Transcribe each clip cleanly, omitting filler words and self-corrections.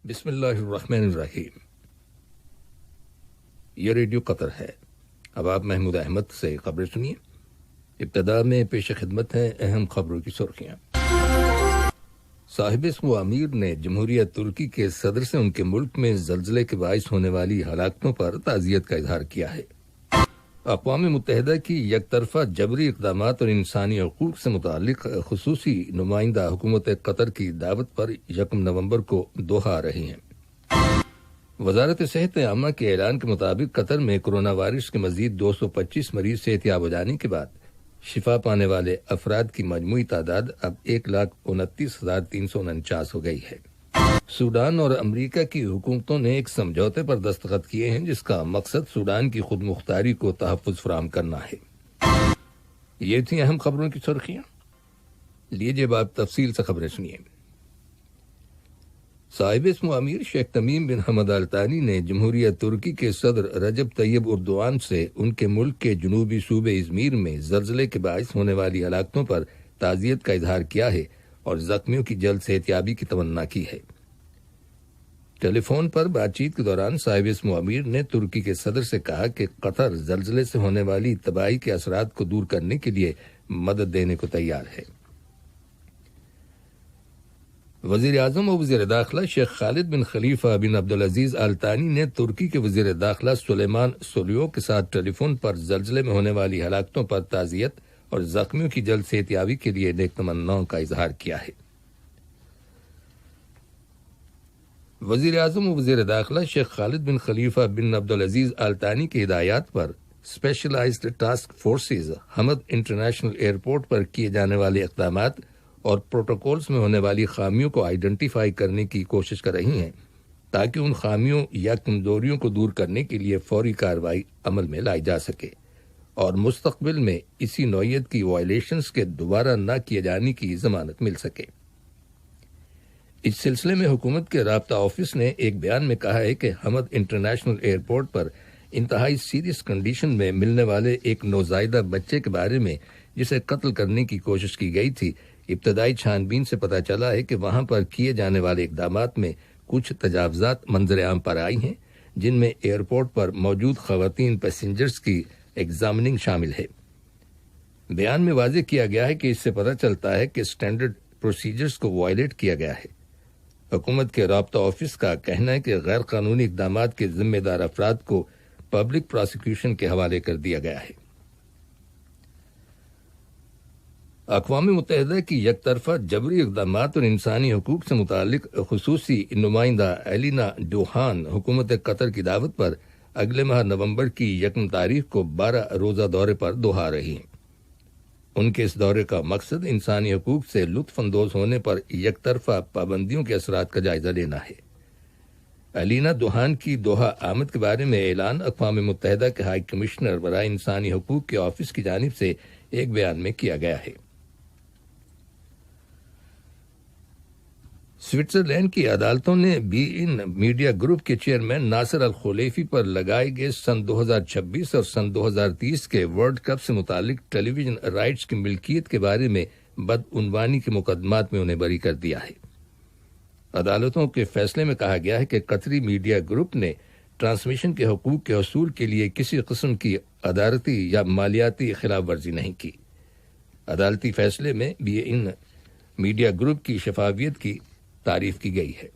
بسم اللہ الرحمن الرحیم۔ یہ ریڈیو قطر ہے۔ اب آپ محمود احمد سے خبریں سنیے۔ ابتدا میں پیش خدمت ہیں اہم خبروں کی سرخیاں۔ صاحب اسم امیر نے جمہوریہ ترکی کے صدر سے ان کے ملک میں زلزلے کے باعث ہونے والی ہلاکتوں پر تعزیت کا اظہار کیا ہے۔ اقوام متحدہ کی یک طرفہ جبری اقدامات اور انسانی حقوق سے متعلق خصوصی نمائندہ حکومت قطر کی دعوت پر 1 نومبر کو دوحہ آ رہی ہیں۔ وزارت صحت عامہ کے اعلان کے مطابق قطر میں کرونا وائرس کے مزید 225 مریض صحتیاب ہو جانے کے بعد شفا پانے والے افراد کی مجموعی تعداد اب 1,29,349 ہو گئی ہے۔ سوڈان اور امریکہ کی حکومتوں نے ایک سمجھوتے پر دستخط کیے ہیں جس کا مقصد سوڈان کی خود مختاری کو تحفظ فراہم کرنا ہے۔ یہ تھی اہم خبروں کی سرخیاں۔ لیجیے اب آپ تفصیل سے خبریں سنیے۔ صاحب اسم امیر شیخ تمیم بن حمد آل ثانی نے جمہوریہ ترکی کے صدر رجب طیب اردوان سے ان کے ملک کے جنوبی صوبے ازمیر میں زلزلے کے باعث ہونے والی ہلاکتوں پر تعزیت کا اظہار کیا ہے اور زخمیوں کی جلد صحتیابی کی تمنا کی ہے۔ ٹیلی فون پر بات چیت کے دوران صاحب اسم امیر نے ترکی کے صدر سے کہا کہ قطر زلزلے سے ہونے والی تباہی کے اثرات کو دور کرنے کے لیے مدد دینے کو تیار ہے۔ وزیر اعظم و وزیر داخلہ شیخ خالد بن خلیفہ بن عبدالعزیز آل ثانی نے ترکی کے وزیر داخلہ سلیمان سولیو کے ساتھ ٹیلی فون پر زلزلے میں ہونے والی ہلاکتوں پر تعزیت اور زخمیوں کی جلد صحتیابی کے لیے نیک تمناؤں کا اظہار کیا ہے۔ وزیر اعظم و وزیر داخلہ شیخ خالد بن خلیفہ بن عبدالعزیز آل ثانی کی ہدایات پر اسپیشلائزڈ ٹاسک فورسز حمد انٹرنیشنل ایئرپورٹ پر کیے جانے والے اقدامات اور پروٹوکولز میں ہونے والی خامیوں کو آئیڈینٹیفائی کرنے کی کوشش کر رہی ہیں تاکہ ان خامیوں یا کمزوریوں کو دور کرنے کے لیے فوری کارروائی عمل میں لائی جا سکے اور مستقبل میں اسی نوعیت کی وائلیشنز کے دوبارہ نہ کیے جانے کی ضمانت مل سکے۔ اس سلسلے میں حکومت کے رابطہ آفس نے ایک بیان میں کہا ہے کہ حمد انٹرنیشنل ایئرپورٹ پر انتہائی سیریس کنڈیشن میں ملنے والے ایک نوزائیدہ بچے کے بارے میں جسے قتل کرنے کی کوشش کی گئی تھی، ابتدائی چھان بین سے پتہ چلا ہے کہ وہاں پر کیے جانے والے اقدامات میں کچھ تجاوزات منظر عام پر آئی ہیں جن میں ایئرپورٹ پر موجود خواتین پیسنجرز کی ایگزامننگ شامل ہے۔ بیان میں واضح کیا گیا ہے کہ اس سے پتہ چلتا ہے کہ اسٹینڈرڈ پروسیجرز کو وائلیٹ کیا گیا ہے۔ حکومت کے رابطہ آفس کا کہنا ہے کہ غیر قانونی اقدامات کے ذمہ دار افراد کو پبلک پراسیکیوشن کے حوالے کر دیا گیا ہے۔ اقوام متحدہ کی یک طرفہ جبری اقدامات اور انسانی حقوق سے متعلق خصوصی نمائندہ ایلینا ڈوہان حکومت قطر کی دعوت پر اگلے ماہ نومبر کی 1 تاریخ کو 12 روزہ دورے پر دوحہ آ رہی ہیں۔ ان کے اس دورے کا مقصد انسانی حقوق سے لطف اندوز ہونے پر یک طرفہ پابندیوں کے اثرات کا جائزہ لینا ہے۔ ایلینا ڈوہان کی دوحہ آمد کے بارے میں اعلان اقوام متحدہ کے ہائی کمشنر برائے انسانی حقوق کے آفس کی جانب سے ایک بیان میں کیا گیا ہے۔ سوئٹزرلینڈ کی عدالتوں نے بی ان میڈیا گروپ کے چیئرمین ناصر الخلیفی پر لگائے گئے سن 2026 اور سن 2030 کے ورلڈ کپ سے متعلق ٹیلی ویژن رائٹس کی ملکیت کے بارے میں بدعنوانی کے مقدمات میں انہیں بری کر دیا ہے۔ عدالتوں کے فیصلے میں کہا گیا ہے کہ قطری میڈیا گروپ نے ٹرانسمیشن کے حقوق کے حصول کے لیے کسی قسم کی ادارتی یا مالیاتی خلاف ورزی نہیں کی۔ عدالتی فیصلے میں بی ان میڈیا گروپ کی شفافیت کی تعریف کی گئی ہے۔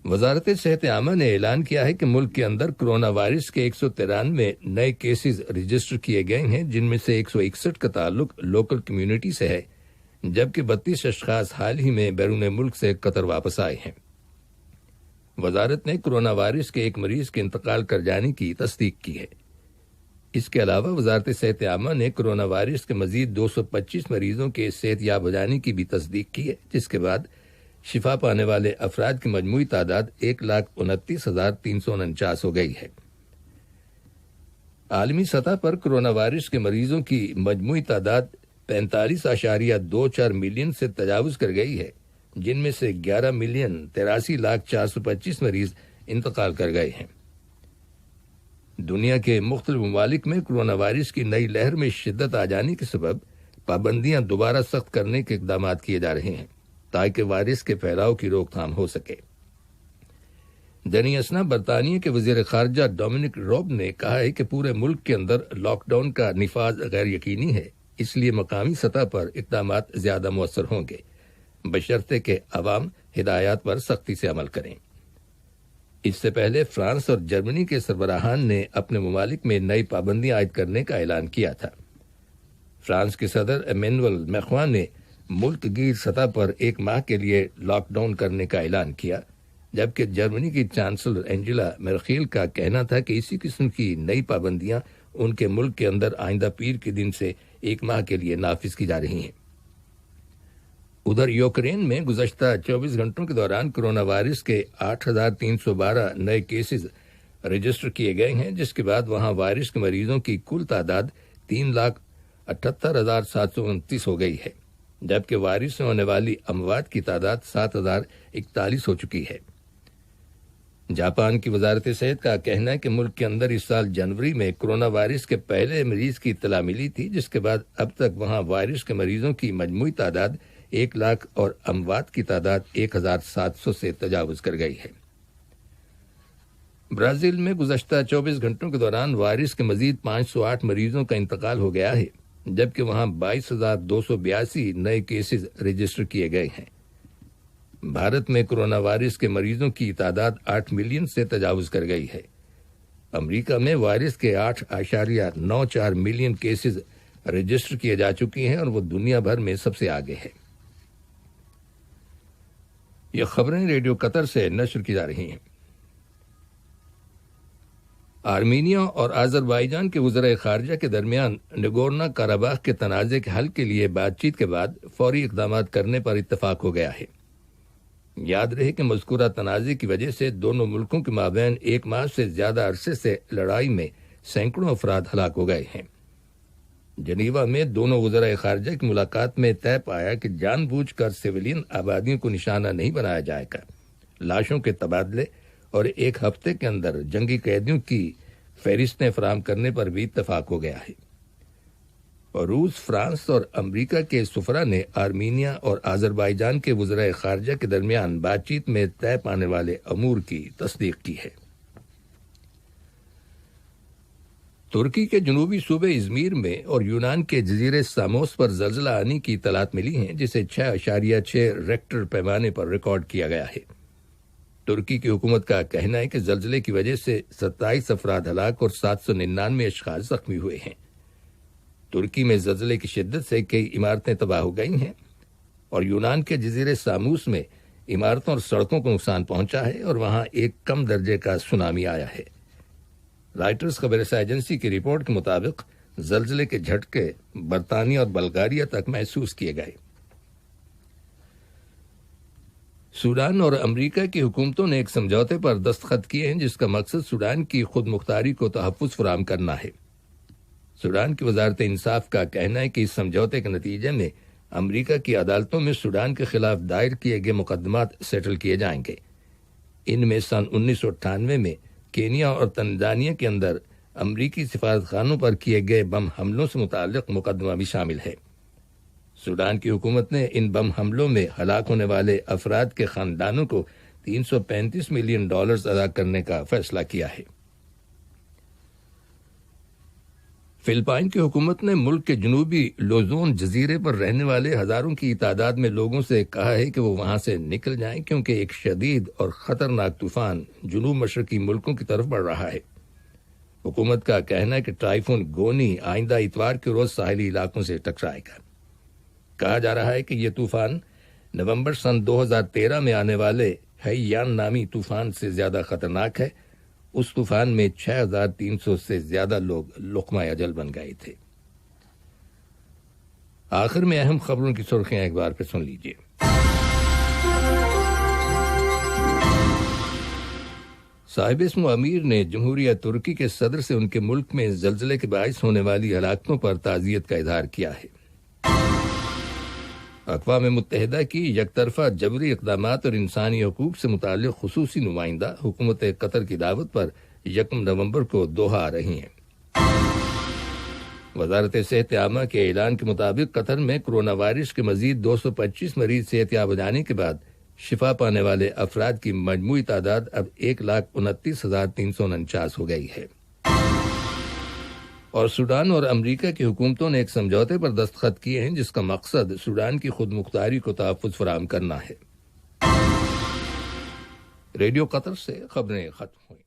وزارت صحت عامہ نے اعلان کیا ہے کہ ملک کے اندر کرونا وائرس کے 193 نئے کیسز رجسٹر کیے گئے ہیں جن میں سے 161 کا تعلق لوکل کمیونٹی سے ہے جبکہ 32 اشخاص حال ہی میں بیرون ملک سے قطر واپس آئے ہیں۔ وزارت نے کرونا وائرس کے ایک مریض کے انتقال کر جانے کی تصدیق کی ہے۔ اس کے علاوہ وزارت صحت عامہ نے کرونا وائرس کے مزید 225 مریضوں کے صحت یاب ہو جانے کی بھی تصدیق کی ہے جس کے بعد شفا پانے والے افراد کی مجموعی تعداد 1,29,349 ہو گئی ہے۔ عالمی سطح پر کرونا وائرس کے مریضوں کی مجموعی تعداد 45.24 ملین سے تجاوز کر گئی ہے جن میں سے 11,83,425 مریض انتقال کر گئے ہیں۔ دنیا کے مختلف ممالک میں کرونا وائرس کی نئی لہر میں شدت آ جانے کے سبب پابندیاں دوبارہ سخت کرنے کے اقدامات کیے جا رہے ہیں۔ تاکہ وائرس کے پھیلاؤ کی روک تھام ہو سکے۔ دینی اسنا برطانیہ کے وزیر خارجہ ڈومینک روب نے کہا ہے کہ پورے ملک کے اندر لاک ڈاؤن کا نفاذ غیر یقینی ہے، اس لیے مقامی سطح پر اقدامات زیادہ مؤثر ہوں گے، بشرطے کہ عوام ہدایات پر سختی سے عمل کریں۔ اس سے پہلے فرانس اور جرمنی کے سربراہان نے اپنے ممالک میں نئی پابندیاں عائد کرنے کا اعلان کیا تھا۔ فرانس کے صدر ایمینوئل میخواں نے ملک گیر سطح پر 1 ماہ کے لیے لاک ڈاؤن کرنے کا اعلان کیا، جبکہ جرمنی کی چانسلر اینجلا میرکل کا کہنا تھا کہ اسی قسم کی نئی پابندیاں ان کے ملک کے اندر آئندہ پیر کے دن سے 1 ماہ کے لیے نافذ کی جا رہی ہیں۔ ادھر یوکرین میں گزشتہ 24 گھنٹوں کے دوران کرونا وائرس کے 8,312 نئے کیسز رجسٹر کیے گئے ہیں، جس کے بعد وہاں وائرس کے مریضوں کی کل تعداد 3,78,729 ہو گئی ہے، جبکہ وائرس سے ہونے والی اموات کی تعداد 7,041 ہو چکی ہے۔ جاپان کی وزارت صحت کا کہنا ہے کہ ملک کے اندر اس سال جنوری میں کرونا وائرس کے پہلے مریض کی اطلاع ملی تھی، جس کے بعد اب تک وہاں وائرس کے مریضوں کی مجموعی تعداد 1 لاکھ اور اموات کی تعداد 1,700 سے تجاوز کر گئی ہے۔ برازیل میں گزشتہ 24 گھنٹوں کے دوران وائرس کے مزید 508 مریضوں کا انتقال ہو گیا ہے، جبکہ وہاں 22,282 نئے کیسز رجسٹر کیے گئے ہیں۔ بھارت میں کرونا وائرس کے مریضوں کی تعداد 8 ملین سے تجاوز کر گئی ہے۔ امریکہ میں وائرس کے 8.94 ملین کیسز رجسٹر کیے جا چکے ہیں اور وہ دنیا بھر میں سب سے آگے ہے۔ یہ خبریں ریڈیو قطر سے نشر کی جا رہی ہیں۔ آرمینیا اور آذربائیجان کے وزرائے خارجہ کے درمیان نگورنو قرباخ کے تنازع کے حل کے لیے بات چیت کے بعد فوری اقدامات کرنے پر اتفاق ہو گیا ہے۔ یاد رہے کہ مذکورہ تنازع کی وجہ سے دونوں ملکوں کے مابین 1 ماہ سے زیادہ عرصے سے لڑائی میں سینکڑوں افراد ہلاک ہو گئے ہیں۔ جنیوا میں دونوں وزرائے خارجہ کی ملاقات میں طے پایا کہ جان بوجھ کر سویلین آبادیوں کو نشانہ نہیں بنایا جائے گا، لاشوں کے تبادلے اور 1 ہفتے کے اندر جنگی قیدیوں کی فہرستیں فراہم کرنے پر بھی اتفاق ہو گیا ہے۔ اور روس، فرانس اور امریکہ کے سفراء نے آرمینیا اور آذربائیجان کے وزرائے خارجہ کے درمیان بات چیت میں طے پانے والے امور کی تصدیق کی ہے۔ ترکی کے جنوبی صوبے ازمیر میں اور یونان کے جزیرے ساموس پر زلزلہ آنے کی اطلاعات ملی ہیں، جسے 6.6 ریکٹر پیمانے پر ریکارڈ کیا گیا ہے۔ ترکی کی حکومت کا کہنا ہے کہ زلزلے کی وجہ سے 27 افراد ہلاک اور 799 اشخاص زخمی ہوئے ہیں۔ ترکی میں زلزلے کی شدت سے کئی عمارتیں تباہ ہو گئی ہیں اور یونان کے جزیرے ساموس میں عمارتوں اور سڑکوں کو نقصان پہنچا ہے اور وہاں ایک کم درجے کا سونامی آیا ہے۔ رائٹرز خبر رساں ایجنسی کی رپورٹ کے مطابق زلزلے کے جھٹکے برطانیہ اور بلغاریہ تک محسوس کیے گئے۔ سوڈان اور امریکہ کی حکومتوں نے ایک سمجھوتے پر دستخط کیے ہیں، جس کا مقصد سوڈان کی خود مختاری کو تحفظ فراہم کرنا ہے۔ سوڈان کی وزارت انصاف کا کہنا ہے کہ اس سمجھوتے کے نتیجے میں امریکہ کی عدالتوں میں سوڈان کے خلاف دائر کیے گئے مقدمات سیٹل کیے جائیں گے۔ ان میں سن 1998 میں کینیا اور تنزانیہ کے اندر امریکی سفارت خانوں پر کیے گئے بم حملوں سے متعلق مقدمہ بھی شامل ہے۔ سوڈان کی حکومت نے ان بم حملوں میں ہلاک ہونے والے افراد کے خاندانوں کو $335 ملین ادا کرنے کا فیصلہ کیا ہے۔ فلپائن کی حکومت نے ملک کے جنوبی لوزون جزیرے پر رہنے والے ہزاروں کی تعداد میں لوگوں سے کہا ہے کہ وہ وہاں سے نکل جائیں، کیونکہ ایک شدید اور خطرناک طوفان جنوب مشرقی ملکوں کی طرف بڑھ رہا ہے۔ حکومت کا کہنا ہے کہ ٹائفون گونی آئندہ اتوار کے روز ساحلی علاقوں سے ٹکرائے گا۔ کہا جا رہا ہے کہ یہ طوفان نومبر سن 2013 میں آنے والے ہیان نامی طوفان سے زیادہ خطرناک ہے۔ اس طوفان میں 6,300 سے زیادہ لوگ لقمہ اجل بن گئے تھے۔ آخر میں اہم خبروں کی سرخیاں ایک بار پھر سن لیجیے۔ صاحب اسم امیر نے جمہوریہ ترکی کے صدر سے ان کے ملک میں زلزلے کے باعث ہونے والی ہلاکتوں پر تعزیت کا اظہار کیا ہے۔ اقوام متحدہ کی یک طرفہ جبری اقدامات اور انسانی حقوق سے متعلق خصوصی نمائندہ حکومت قطر کی دعوت پر 1 نومبر کو دوحہ آ رہی ہیں۔ وزارت صحت عامہ کے اعلان کے مطابق قطر میں کرونا وائرس کے مزید 225 مریض صحت یاب ہو جانے کے بعد شفا پانے والے افراد کی مجموعی تعداد اب 1,29,349 ہو گئی ہے۔ اور سوڈان اور امریکہ کی حکومتوں نے ایک سمجھوتے پر دستخط کیے ہیں جس کا مقصد سوڈان کی خود مختاری کو تحفظ فراہم کرنا ہے۔ ریڈیو قطر سے خبریں ختم ہوئی۔